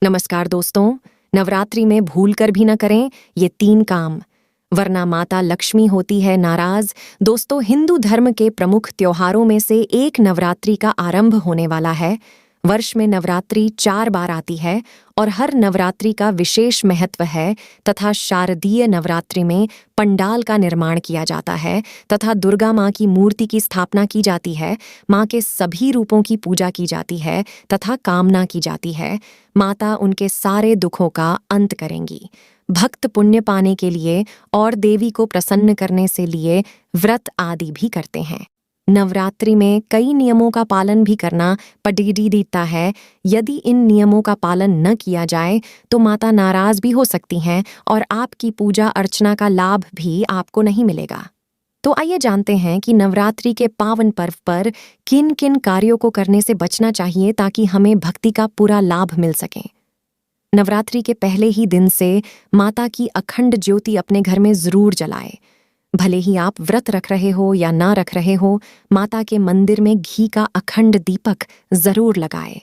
नमस्कार दोस्तों। नवरात्रि में भूल कर भी न करें ये 3 काम, वरना माता लक्ष्मी होती है नाराज। दोस्तों, हिंदू धर्म के प्रमुख त्योहारों में से एक नवरात्रि का आरंभ होने वाला है। वर्ष में नवरात्रि 4 बार आती है और हर नवरात्रि का विशेष महत्व है तथा शारदीय नवरात्रि में पंडाल का निर्माण किया जाता है तथा दुर्गा माँ की मूर्ति की स्थापना की जाती है। माँ के सभी रूपों की पूजा की जाती है तथा कामना की जाती है माता उनके सारे दुखों का अंत करेंगी। भक्त पुण्य पाने के लिए और देवी को प्रसन्न करने से लिए व्रत आदि भी करते हैं। नवरात्रि में कई नियमों का पालन भी करना पड़ी देता है। यदि इन नियमों का पालन न किया जाए तो माता नाराज भी हो सकती हैं और आपकी पूजा अर्चना का लाभ भी आपको नहीं मिलेगा। तो आइए जानते हैं कि नवरात्रि के पावन पर्व पर किन किन कार्यों को करने से बचना चाहिए ताकि हमें भक्ति का पूरा लाभ मिल सके। नवरात्रि के पहले ही दिन से माता की अखंड ज्योति अपने घर में जरूर जलाए। भले ही आप व्रत रख रहे हो या ना रख रहे हो, माता के मंदिर में घी का अखंड दीपक जरूर लगाए।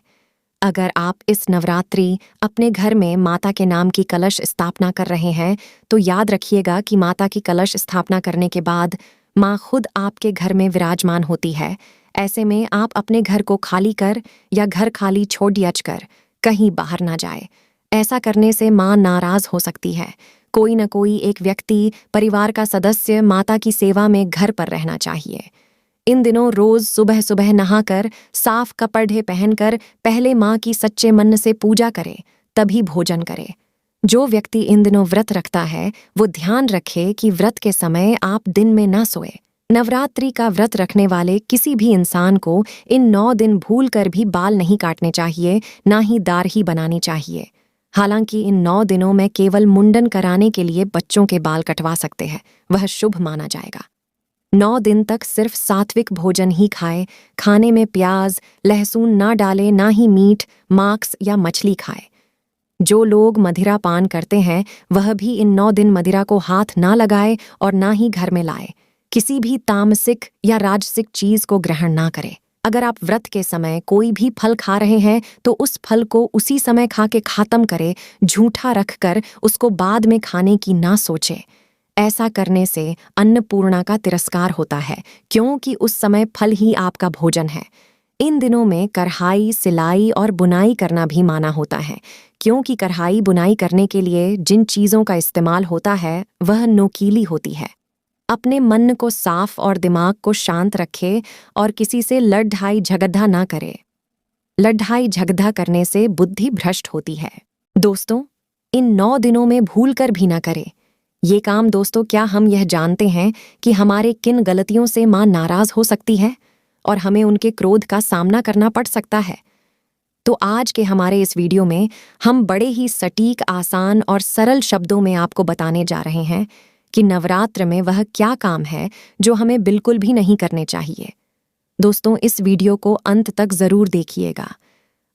अगर आप इस नवरात्रि अपने घर में माता के नाम की कलश स्थापना कर रहे हैं तो याद रखिएगा कि माता की कलश स्थापना करने के बाद माँ खुद आपके घर में विराजमान होती है। ऐसे में आप अपने घर को खाली कर या घर खाली छोड़ कर कहीं बाहर ना जाए। ऐसा करने से माँ नाराज हो सकती है। कोई न कोई एक व्यक्ति, परिवार का सदस्य माता की सेवा में घर पर रहना चाहिए। इन दिनों रोज सुबह सुबह नहाकर साफ कपड़े पहनकर पहले माँ की सच्चे मन से पूजा करे, तभी भोजन करे। जो व्यक्ति इन दिनों व्रत रखता है वो ध्यान रखे कि व्रत के समय आप दिन में ना सोए। नवरात्रि का व्रत रखने वाले किसी भी इंसान को इन 9 दिन भूल कर भी बाल नहीं काटने चाहिए, ना ही दाढ़ी बनानी चाहिए। हालांकि इन 9 दिनों में केवल मुंडन कराने के लिए बच्चों के बाल कटवा सकते हैं, वह शुभ माना जाएगा। 9 दिन तक सिर्फ सात्विक भोजन ही खाए। खाने में प्याज लहसुन ना डाले, ना ही मीट मांस या मछली खाए। जो लोग मदिरा पान करते हैं वह भी इन 9 दिन मदिरा को हाथ ना लगाए और ना ही घर में लाए। किसी भी तामसिक या राजसिक चीज को ग्रहण ना करे। अगर आप व्रत के समय कोई भी फल खा रहे हैं तो उस फल को उसी समय खा के खत्म करे। झूठा रखकर उसको बाद में खाने की ना सोचे। ऐसा करने से अन्नपूर्णा का तिरस्कार होता है, क्योंकि उस समय फल ही आपका भोजन है। इन दिनों में कढ़ाई, सिलाई और बुनाई करना भी माना होता है, क्योंकि कढ़ाई बुनाई करने के लिए जिन चीज़ों का इस्तेमाल होता है वह नोकीली होती है। अपने मन को साफ और दिमाग को शांत रखे और किसी से लड़ाई झगड़ा ना करे। लड़ाई झगड़ा करने से बुद्धि भ्रष्ट होती है। दोस्तों, इन 9 दिनों में भूल कर भी ना करे ये काम। दोस्तों, क्या हम यह जानते हैं कि हमारे किन गलतियों से माँ नाराज हो सकती है और हमें उनके क्रोध का सामना करना पड़ सकता है? तो आज के हमारे इस वीडियो में हम बड़े ही सटीक, आसान और सरल शब्दों में आपको बताने जा रहे हैं कि नवरात्र में वह क्या काम है जो हमें बिल्कुल भी नहीं करने चाहिए। दोस्तों, इस वीडियो को अंत तक जरूर देखिएगा।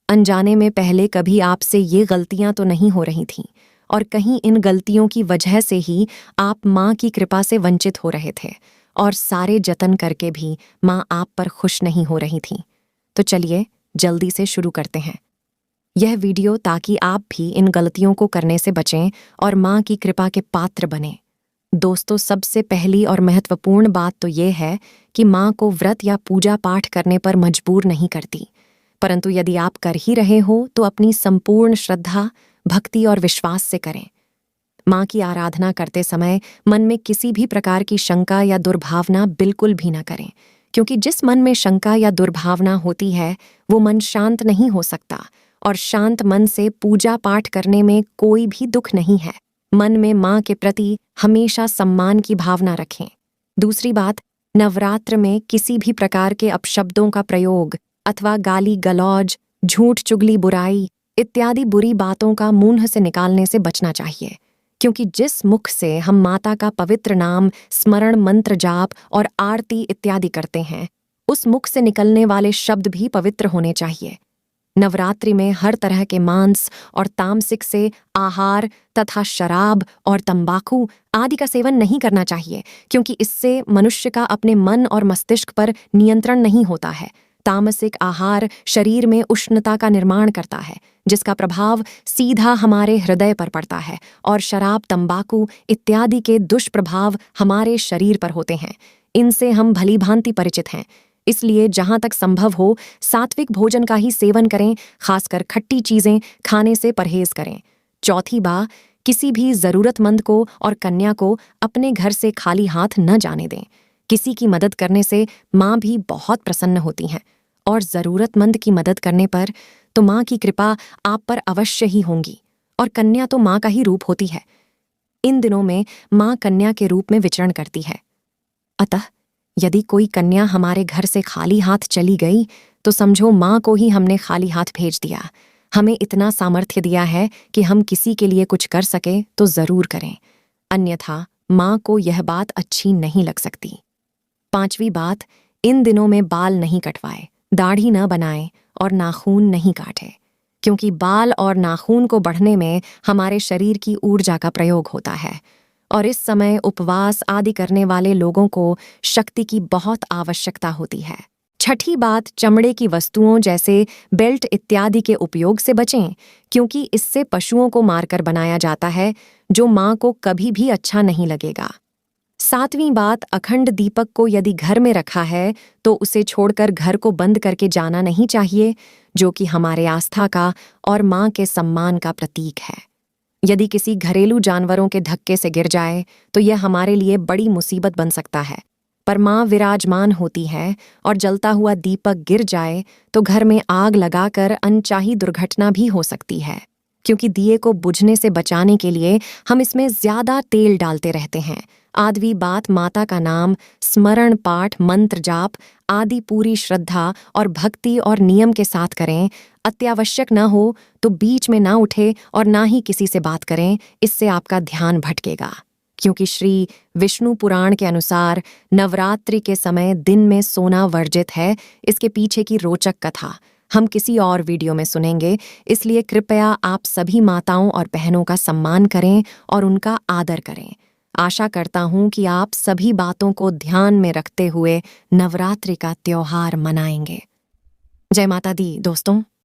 अनजाने में पहले कभी आपसे ये गलतियां तो नहीं हो रही थीं और कहीं इन गलतियों की वजह से ही आप माँ की कृपा से वंचित हो रहे थे और सारे जतन करके भी माँ आप पर खुश नहीं हो रही थी। तो चलिए जल्दी से शुरू करते हैं यह वीडियो, ताकि आप भी इन गलतियों को करने से बचें और माँ की कृपा के पात्र बने। दोस्तों, सबसे पहली और महत्वपूर्ण बात तो ये है कि माँ को व्रत या पूजा पाठ करने पर मजबूर नहीं करती, परंतु यदि आप कर ही रहे हो तो अपनी संपूर्ण श्रद्धा, भक्ति और विश्वास से करें। माँ की आराधना करते समय मन में किसी भी प्रकार की शंका या दुर्भावना बिल्कुल भी ना करें, क्योंकि जिस मन में शंका या दुर्भावना होती है वो मन शांत नहीं हो सकता और शांत मन से पूजा पाठ करने में कोई भी दुख नहीं है। मन में माँ के प्रति हमेशा सम्मान की भावना रखें। दूसरी बात, नवरात्र में किसी भी प्रकार के अपशब्दों का प्रयोग अथवा गाली गलौज, झूठ चुगली, बुराई इत्यादि बुरी बातों का मुंह से निकालने से बचना चाहिए, क्योंकि जिस मुख से हम माता का पवित्र नाम स्मरण, मंत्र जाप और आरती इत्यादि करते हैं, उस मुख से निकलने वाले शब्द भी पवित्र होने चाहिए। नवरात्रि में हर तरह के मांस और तामसिक से आहार तथा शराब और तंबाकू आदि का सेवन नहीं करना चाहिए, क्योंकि इससे मनुष्य का अपने मन और मस्तिष्क पर नियंत्रण नहीं होता है तामसिक आहार शरीर में उष्णता का निर्माण करता है, जिसका प्रभाव सीधा हमारे हृदय पर पड़ता है, और शराब, तंबाकू इत्यादि के दुष्प्रभाव हमारे शरीर पर होते हैं। इनसे हम भलीभांति परिचित हैं। इसलिए जहां तक संभव हो सात्विक भोजन का ही सेवन करें, खासकर खट्टी चीजें खाने से परहेज करें। चौथी बात, किसी भी जरूरतमंद को और कन्या को अपने घर से खाली हाथ न जाने दें। किसी की मदद करने से माँ भी बहुत प्रसन्न होती हैं, और जरूरतमंद की मदद करने पर तो माँ की कृपा आप पर अवश्य ही होंगी, और कन्या तो माँ का ही रूप होती है। इन दिनों में माँ कन्या के रूप में विचरण करती है। अतः यदि कोई कन्या हमारे घर से खाली हाथ चली गई तो समझो माँ को ही हमने खाली हाथ भेज दिया। हमें इतना सामर्थ्य दिया है कि हम किसी के लिए कुछ कर सके तो जरूर करें, अन्यथा माँ को यह बात अच्छी नहीं लग सकती। पांचवी बात, इन दिनों में बाल नहीं कटवाए, दाढ़ी न बनाए और नाखून नहीं काटे, क्योंकि बाल और नाखून को बढ़ने में हमारे शरीर की ऊर्जा का प्रयोग होता है, और इस समय उपवास आदि करने वाले लोगों को शक्ति की बहुत आवश्यकता होती है। छठी बात, चमड़े की वस्तुओं जैसे बेल्ट इत्यादि के उपयोग से बचें, क्योंकि इससे पशुओं को मारकर बनाया जाता है, जो माँ को कभी भी अच्छा नहीं लगेगा। सातवीं बात, अखंड दीपक को यदि घर में रखा है तो उसे छोड़कर घर को बंद करके जाना नहीं चाहिए, जो कि हमारे आस्था का और माँ के सम्मान का प्रतीक है। यदि किसी घरेलू जानवरों के धक्के से गिर जाए तो यह हमारे लिए बड़ी मुसीबत बन सकता है, पर माँ विराजमान होती है, और जलता हुआ दीपक गिर जाए तो घर में आग लगाकर अनचाही दुर्घटना भी हो सकती है, क्योंकि दिए को बुझने से बचाने के लिए हम इसमें ज्यादा तेल डालते रहते हैं। आठवीं बात, माता का नाम, स्मरण पाठ, मंत्र जाप आदि पूरी श्रद्धा और भक्ति और नियम के साथ करें। अत्यावश्यक न हो तो बीच में ना उठे और ना ही किसी से बात करें, इससे आपका ध्यान भटकेगा। क्योंकि श्री विष्णु पुराण के अनुसार नवरात्रि के समय दिन में सोना वर्जित है। इसके पीछे की रोचक कथा हम किसी और वीडियो में सुनेंगे, इसलिए कृपया आप सभी माताओं और बहनों का सम्मान करें और उनका आदर करें। आशा करता हूं कि आप सभी बातों को ध्यान में रखते हुए नवरात्रि का त्योहार मनाएंगे। जय माता दी दोस्तों।